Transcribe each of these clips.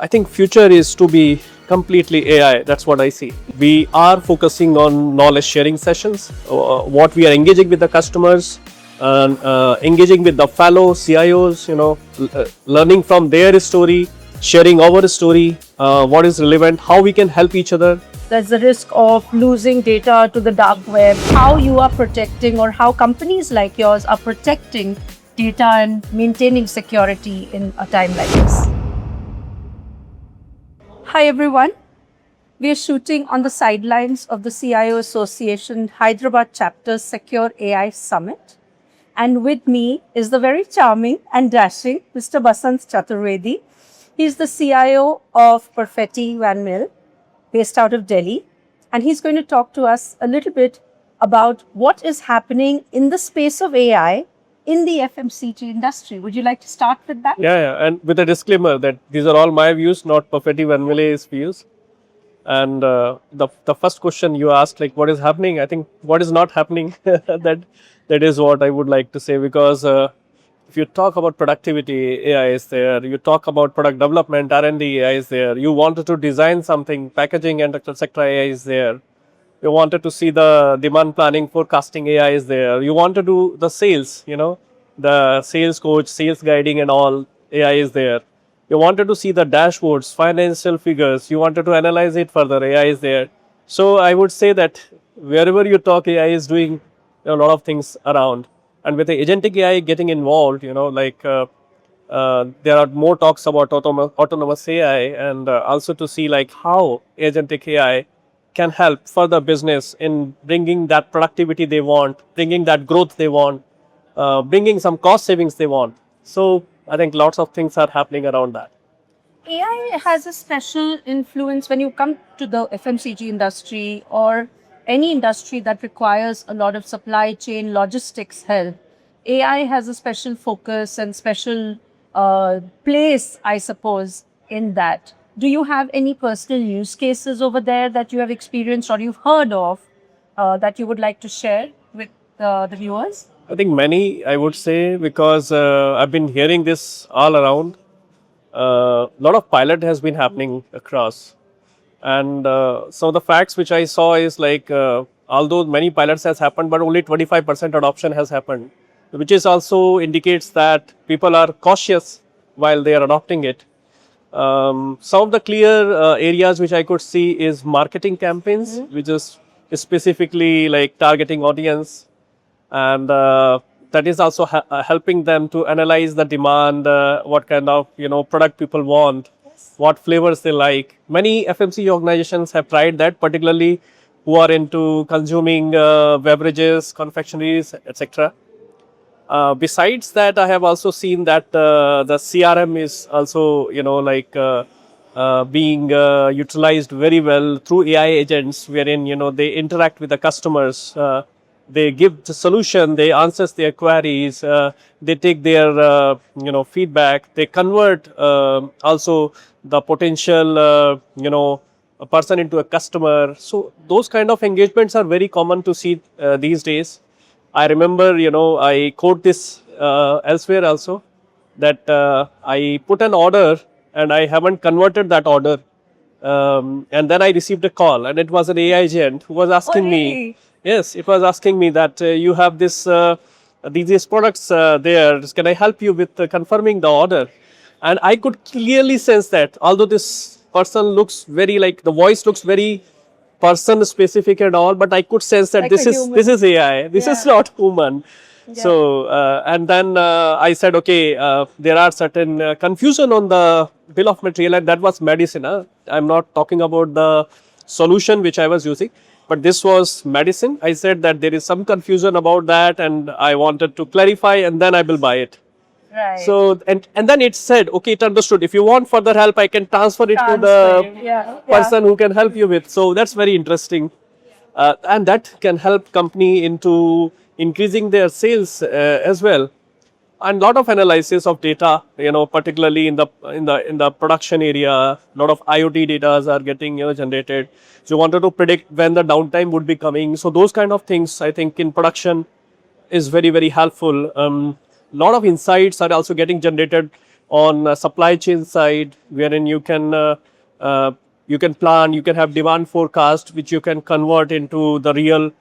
I think future is to be completely AI. That's what I see. We are focusing on knowledge sharing sessions. What we are engaging with the customers, and engaging with the fellow CIOs. Learning from their story, sharing our story, what is relevant, how we can help each other. There's the risk of losing data to the dark web. How you are protecting, or how companies like yours are protecting data and maintaining security in a time like this. Hi everyone. We are shooting on the sidelines of the CIO Association Hyderabad Chapter's Secure AI Summit. And with me is the very charming and dashing Mr. Basant Chaturvedi. He's the CIO of Perfetti Melle, based out of Delhi. And he's going to talk to us a little bit about what is happening in the space of AI in the FMCG industry. Would you like to start with that? Yeah. And with a disclaimer that these are all my views, not Perfetti Melle's views. And the first question you asked, like what is happening? I think what is not happening, that is what I would like to say, because if you talk about productivity, AI is there. You talk about product development, R&D, AI is there. You wanted to design something, packaging and etc. AI is there. You wanted to see the demand planning, forecasting, AI is there. You want to do the sales, the sales coach, sales guiding and all, AI is there. You wanted to see the dashboards, financial figures. You wanted to analyze it further, AI is there. So I would say that wherever you talk, AI is doing a lot of things around. And with the agentic AI getting involved, there are more talks about autonomous AI, and also to see like how agentic AI can help further business in bringing that productivity they want, bringing that growth they want, bringing some cost savings they want. So I think lots of things are happening around that. AI has a special influence when you come to the FMCG industry or any industry that requires a lot of supply chain logistics help. AI has a special focus and special place, I suppose, in that. Do you have any personal use cases over there that you have experienced or you've heard of that you would like to share with the viewers? I think many, I would say, because I've been hearing this all around. A lot of pilot has been happening across. And so the facts which I saw is like, although many pilots has happened, but only 25% adoption has happened, which is also indicates that people are cautious while they are adopting it. Some of the clear areas which I could see is marketing campaigns, which is specifically like targeting audience, and that is also helping them to analyze the demand, what kind of product people want, what flavors they like. Many FMCG organizations have tried that, particularly who are into consuming beverages, confectionaries, etc. Besides that, I have also seen that the CRM is also being utilized very well through AI agents, wherein they interact with the customers. They give the solution, they answer their queries, they take their feedback, they convert also the potential a person into a customer. So those kind of engagements are very common to see these days. I remember I quote this elsewhere also, that I put an order and I haven't converted that order, and then I received a call, and it was an AI agent who was asking me. Yes, it was asking me that you have these products there. Can I help you with confirming the order? And I could clearly sense that, although this person looks very the voice looks very person specific and all, but I could sense that this is AI. This is not human. Yeah. So and then I said, okay, there are certain confusion on the bill of material, and that was medicine. I'm not talking about the solution which I was using. But this was medicine. I said that there is some confusion about that, and I wanted to clarify, and then I will buy it. Right. So and then it said, okay, it understood. If you want further help, I can transfer it to the person who can help you with. So that's very interesting, and that can help company into increasing their sales as well. And lot of analysis of data, particularly in the production area. A lot of IoT data are getting generated. So you wanted to predict when the downtime would be coming. So those kind of things, I think, in production is very, very helpful. Lot of insights are also getting generated on supply chain side, wherein you can plan, you can have demand forecast, which you can convert into the real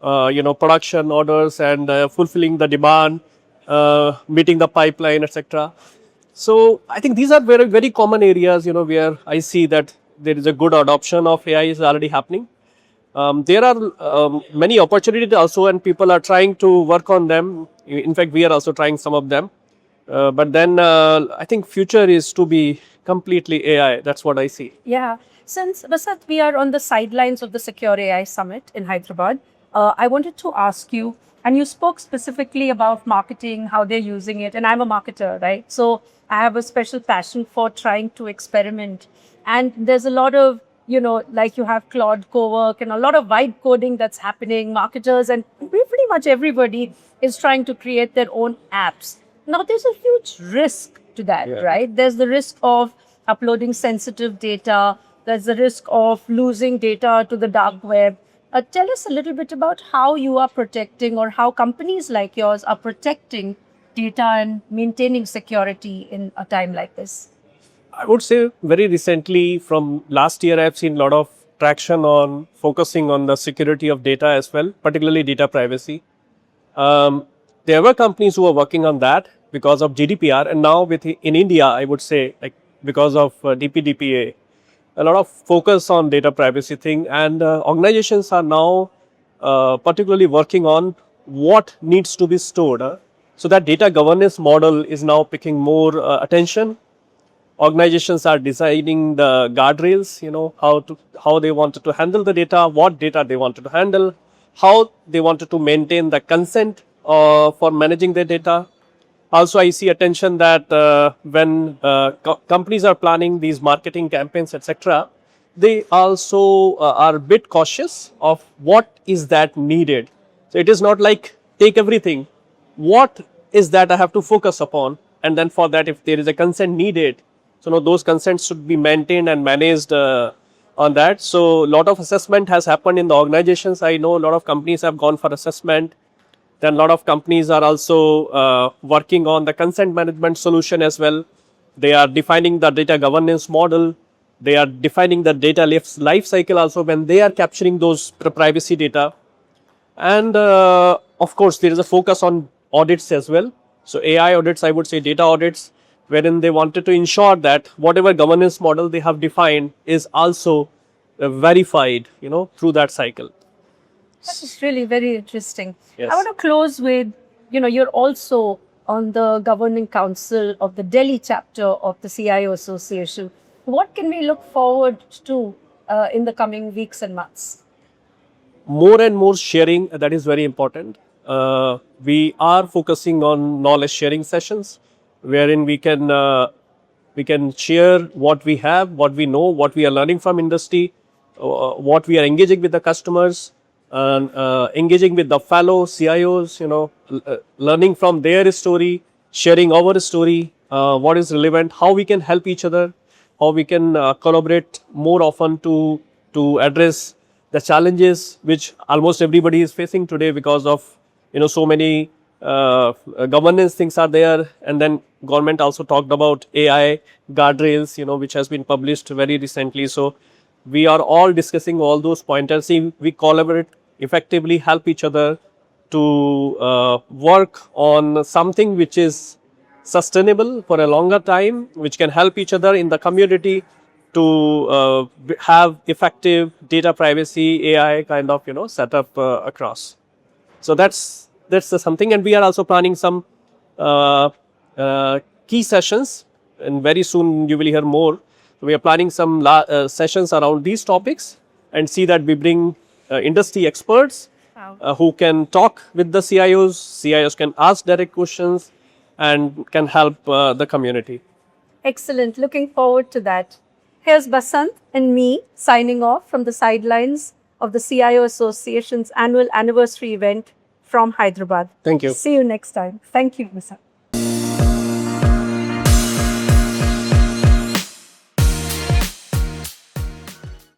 production orders and fulfilling the demand, meeting the pipeline, etc. So I think these are very, very common areas, where I see that there is a good adoption of AI is already happening. There are many opportunities also, and people are trying to work on them. In fact, we are also trying some of them. But then I think future is to be completely AI. That's what I see. Yeah. Since Basant, we are on the sidelines of the Secure AI Summit in Hyderabad, I wanted to ask you, and you spoke specifically about marketing, how they're using it, and I'm a marketer, right? So I have a special passion for trying to experiment. And there's a lot of, like you have Claude Cowork and a lot of vibe coding that's happening. Marketers and pretty much everybody is trying to create their own apps. Now, there's a huge risk to that, Yeah. right? There's the risk of uploading sensitive data. There's the risk of losing data to the dark web. Tell us a little bit about how you are protecting, or how companies like yours are protecting data and maintaining security in a time like this. I would say very recently, from last year, I've seen a lot of traction on focusing on the security of data as well, particularly data privacy. There were companies who were working on that because of GDPR, and now in India, I would say, like, because of DPDPA, a lot of focus on data privacy thing, and organizations are now particularly working on what needs to be stored. So that data governance model is now picking more attention. Organizations are deciding the guardrails, how they wanted to handle the data, what data they wanted to handle, how they wanted to maintain the consent for managing their data. Also, I see attention that when companies are planning these marketing campaigns, etc., they also are a bit cautious of what is that needed. So it is not like take everything. What is that I have to focus upon? And then for that, if there is a consent needed, so those consents should be maintained and managed on that. So a lot of assessment has happened in the organizations. I know a lot of companies have gone for assessment. Then a lot of companies are also working on the consent management solution as well. They are defining the data governance model. They are defining the data life cycle also when they are capturing those privacy data. And of course, there is a focus on audits as well. So AI audits, I would say data audits, wherein they wanted to ensure that whatever governance model they have defined is also verified, through that cycle. That is really very interesting. Yes. I want to close with, you're also on the governing council of the Delhi chapter of the CIO Association. What can we look forward to in the coming weeks and months? More and more sharing, that is very important. We are focusing on knowledge sharing sessions, wherein we can share what we have, what we know, what we are learning from industry, what we are engaging with the customers, and engaging with the fellow CIOs, learning from their story, sharing our story, what is relevant, how we can help each other, how we can collaborate more often to address the challenges which almost everybody is facing today because of so many governance things are there. And then government also talked about AI guardrails, which has been published very recently. So we are all discussing all those pointers. See, we collaborate effectively, help each other to work on something which is sustainable for a longer time, which can help each other in the community to have effective data privacy AI kind of setup across. So that's something, and we are also planning some key sessions, and very soon you will hear more. So we are planning some sessions around these topics, and see that we bring industry experts who can talk with the CIOs. CIOs can ask direct questions and can help the community. Excellent. Looking forward to that. Here's Basant and me signing off from the sidelines of the CIO Association's annual anniversary event from Hyderabad. Thank you. See you next time. Thank you, Basant.